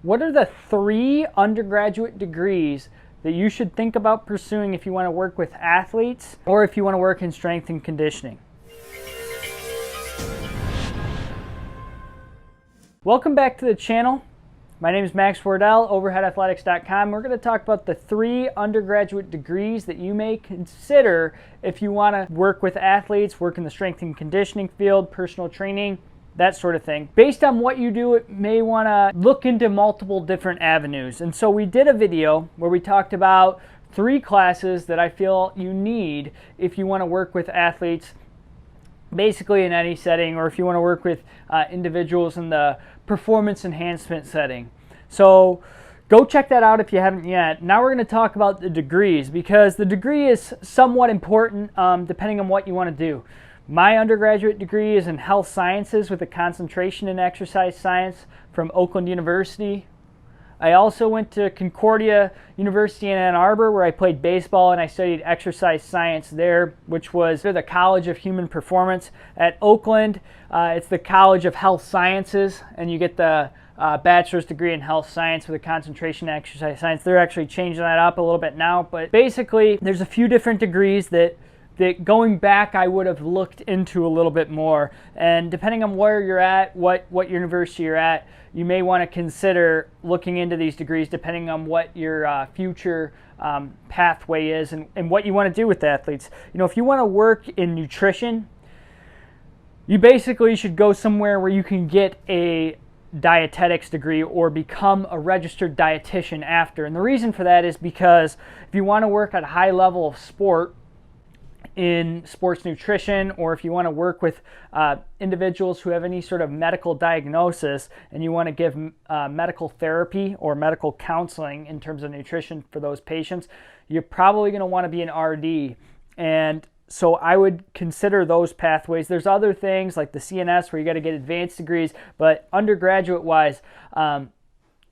What are the 3 undergraduate degrees that you should think about pursuing if you want to work with athletes or if you want to work in strength and conditioning? Welcome back to the channel. My name is Max Wardell, overheadathletics.com. We're going to talk about the 3 undergraduate degrees that you may consider if you want to work with athletes, work in the strength and conditioning field, personal training, that sort of thing. Based on what you do, it may want to look into multiple different avenues. And so we did a video where we talked about 3 classes that I feel you need if you want to work with athletes basically in any setting, or if you want to work with individuals in the performance enhancement setting. So go check that out if you haven't yet. Now we're going to talk about the degrees, because the degree is somewhat important depending on what you want to do. My undergraduate degree is in health sciences with a concentration in exercise science from Oakland University. I also went to Concordia University in Ann Arbor, where I played baseball and I studied exercise science there, which was the College of Human Performance. At Oakland, it's the College of Health Sciences, and you get the bachelor's degree in health science with a concentration in exercise science. They're actually changing that up a little bit now, but basically there's a few different degrees that going back I would have looked into a little bit more, and depending on where you're at, what university you're at, you may want to consider looking into these degrees depending on what your future pathway is and what you want to do with athletes. You know, if you want to work in nutrition, you basically should go somewhere where you can get a dietetics degree or become a registered dietitian after. And the reason for that is because if you want to work at a high level of sport, in sports nutrition, or if you want to work with individuals who have any sort of medical diagnosis and you want to give medical therapy or medical counseling in terms of nutrition for those patients, you're probably going to want to be an RD. And so I would consider those pathways. There's other things like the CNS where you got to get advanced degrees, but undergraduate wise,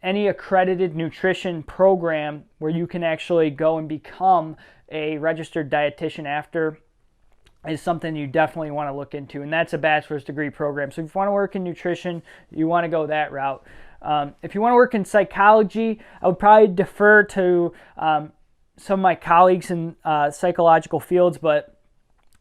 any accredited nutrition program where you can actually go and become a registered dietitian after is something you definitely want to look into, and that's a bachelor's degree program. So if you want to work in nutrition, you want to go that route. If you want to work in psychology, I would probably defer to some of my colleagues in psychological fields, but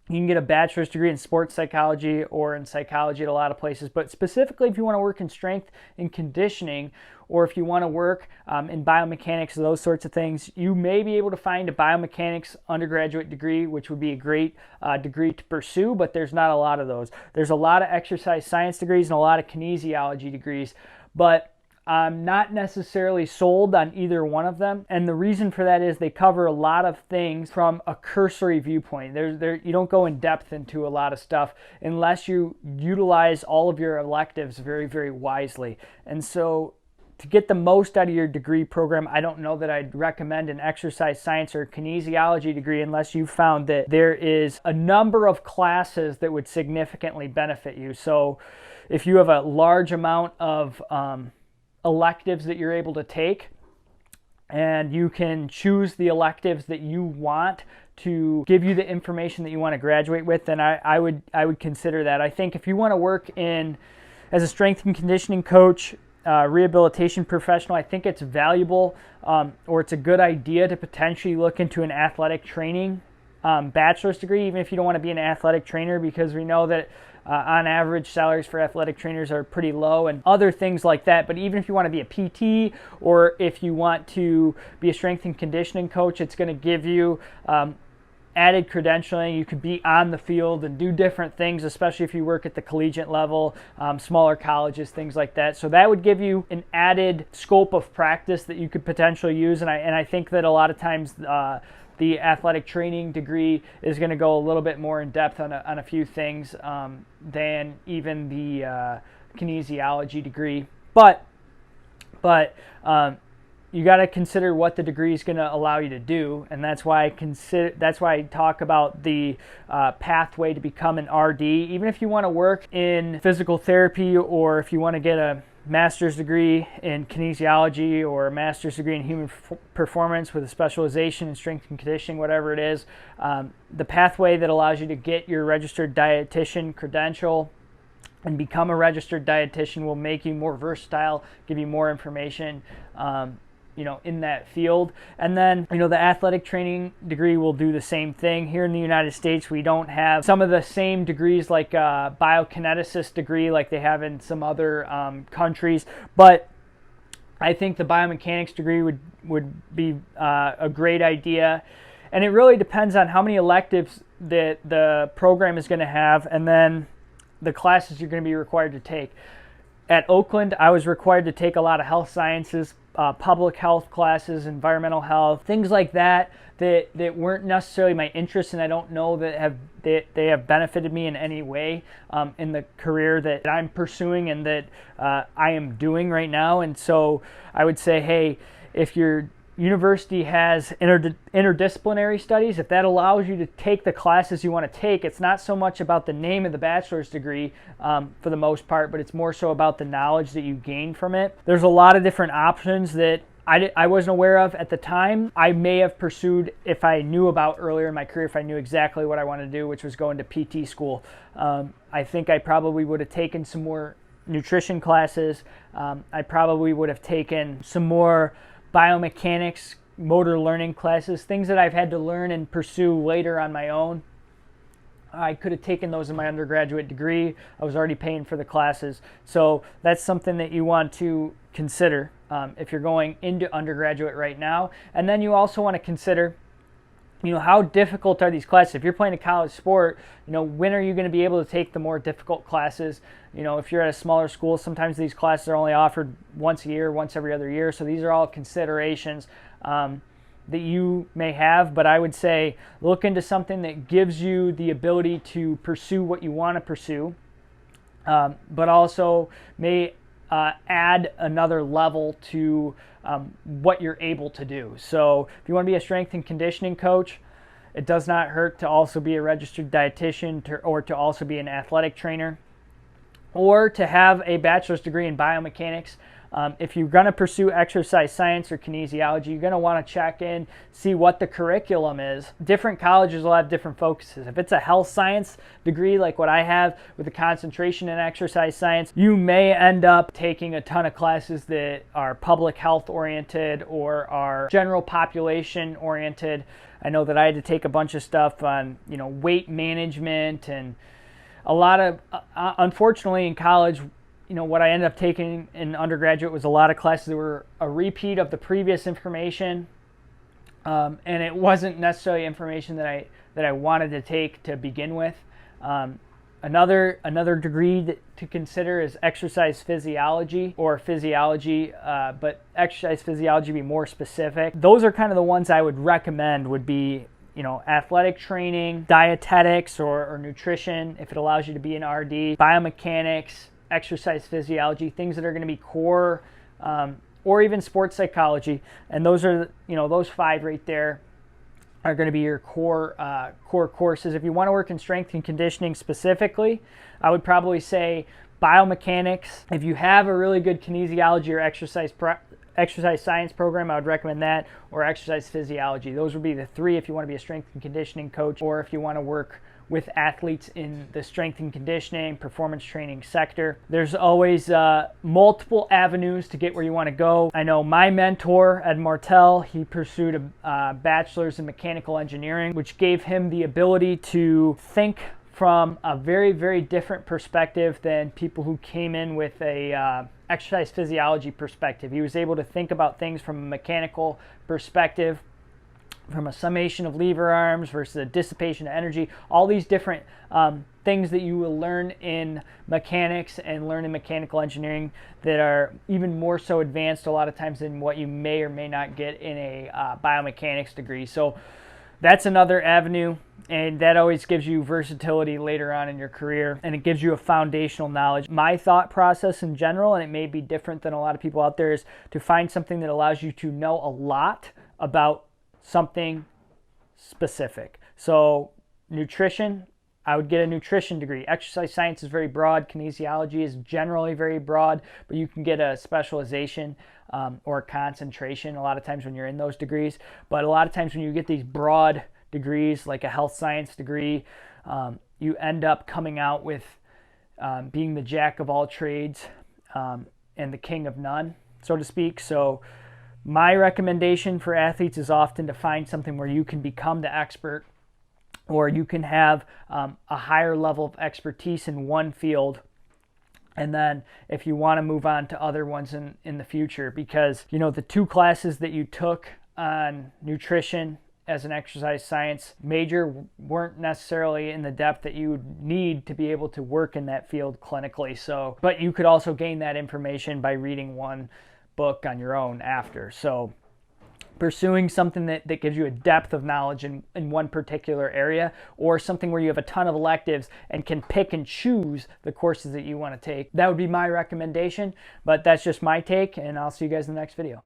you can get a bachelor's degree in sports psychology or in psychology at a lot of places. But specifically, if you want to work in strength and conditioning, or if you want to work in biomechanics, those sorts of things, you may be able to find a biomechanics undergraduate degree, which would be a great degree to pursue, but there's not a lot of those. There's a lot of exercise science degrees and a lot of kinesiology degrees, but I'm not necessarily sold on either one of them, and the reason for that is they cover a lot of things from a cursory viewpoint. You don't go in depth into a lot of stuff unless you utilize all of your electives very, very wisely. And so to get the most out of your degree program, I don't know that I'd recommend an exercise science or kinesiology degree unless you found that there is a number of classes that would significantly benefit you. So if you have a large amount of electives that you're able to take, and you can choose the electives that you want to give you the information that you want to graduate with, then I would consider that. I think if you want to work in as a strength and conditioning coach, rehabilitation professional, I think it's valuable or it's a good idea to potentially look into an athletic training bachelor's degree, even if you don't want to be an athletic trainer, because we know that on average salaries for athletic trainers are pretty low and other things like that. But even if you want to be a PT or if you want to be a strength and conditioning coach, it's going to give you added credentialing. You could be on the field and do different things, especially if you work at the collegiate level, smaller colleges, things like that. So that would give you an added scope of practice that you could potentially use. And I think that a lot of times the athletic training degree is going to go a little bit more in depth on a few things than even the kinesiology degree. But you got to consider what the degree is going to allow you to do, and that's why I talk about the pathway to become an RD. Even if you want to work in physical therapy, or if you want to get a master's degree in kinesiology or a master's degree in human performance with a specialization in strength and conditioning, whatever it is, the pathway that allows you to get your registered dietitian credential and become a registered dietitian will make you more versatile, give you more information, in that field. And then, the athletic training degree will do the same thing. Here in the United States, we don't have some of the same degrees like a biokineticist degree like they have in some other countries, but I think the biomechanics degree would be a great idea. And it really depends on how many electives that the program is going to have, and then the classes you're going to be required to take. At Oakland, I was required to take a lot of health sciences, public health classes, environmental health, things like that weren't necessarily my interests, and I don't know that they have benefited me in any way in the career that I'm pursuing and that I am doing right now. And so I would say, hey, if your university has interdisciplinary studies, if that allows you to take the classes you want to take, it's not so much about the name of the bachelor's degree for the most part, but it's more so about the knowledge that you gain from it. There's a lot of different options that I wasn't aware of at the time. I may have pursued if I knew about earlier in my career, if I knew exactly what I wanted to do, which was go into PT school. I think I probably would have taken some more nutrition classes. I probably would have taken some more biomechanics, motor learning classes, things that I've had to learn and pursue later on my own. I could have taken those in my undergraduate degree. I was already paying for the classes. So that's something that you want to consider if you're going into undergraduate right now. And then you also want to consider, how difficult are these classes? If you're playing a college sport, when are you going to be able to take the more difficult classes? If you're at a smaller school, sometimes these classes are only offered once a year, once every other year. So these are all considerations that you may have. But I would say look into something that gives you the ability to pursue what you want to pursue, but also may add another level to what you're able to do. So if you want to be a strength and conditioning coach, it does not hurt to also be a registered dietitian or to also be an athletic trainer, or to have a bachelor's degree in biomechanics. If you're going to pursue exercise science or kinesiology, you're going to want to check in, see what the curriculum is. Different colleges will have different focuses. If it's a health science degree like what I have with a concentration in exercise science, you may end up taking a ton of classes that are public health oriented or are general population oriented. I know that I had to take a bunch of stuff on, weight management, and a lot of, unfortunately in college, what I ended up taking in undergraduate was a lot of classes that were a repeat of the previous information, and it wasn't necessarily information that I wanted to take to begin with. Another degree to consider is exercise physiology or physiology, but exercise physiology be more specific. Those are kind of the ones I would recommend would be, athletic training, dietetics or nutrition, if it allows you to be an RD, biomechanics, exercise physiology, things that are going to be core, or even sports psychology. And those are, those 5 right there are going to be your core courses. If you want to work in strength and conditioning specifically, I would probably say biomechanics. If you have a really good kinesiology or exercise science program, I would recommend that, or exercise physiology. Those would be the 3 if you want to be a strength and conditioning coach, or if you want to work with athletes in the strength and conditioning, performance training sector. There's always multiple avenues to get where you want to go. I know my mentor, Ed Martell, he pursued a bachelor's in mechanical engineering, which gave him the ability to think from a very, very different perspective than people who came in with a exercise physiology perspective. He was able to think about things from a mechanical perspective, from a summation of lever arms versus a dissipation of energy, all these different things that you will learn in mechanics and learn in mechanical engineering that are even more so advanced a lot of times than what you may or may not get in a biomechanics degree. So that's another avenue, and that always gives you versatility later on in your career, and it gives you a foundational knowledge. My thought process in general, and it may be different than a lot of people out there, is to find something that allows you to know a lot about something specific. So nutrition, I would get a nutrition degree. Exercise science is very broad. Kinesiology is generally very broad, but you can get a specialization or a concentration a lot of times when you're in those degrees. But a lot of times when you get these broad degrees, like a health science degree, you end up coming out with being the jack of all trades and the king of none, so to speak. So my recommendation for athletes is often to find something where you can become the expert, or you can have a higher level of expertise in one field. And then if you want to move on to other ones in the future, because, you know, the 2 classes that you took on nutrition as an exercise science major weren't necessarily in the depth that you would need to be able to work in that field clinically. So, but you could also gain that information by reading one book on your own after. So pursuing something that gives you a depth of knowledge in one particular area, or something where you have a ton of electives and can pick and choose the courses that you want to take. That would be my recommendation, but that's just my take, and I'll see you guys in the next video.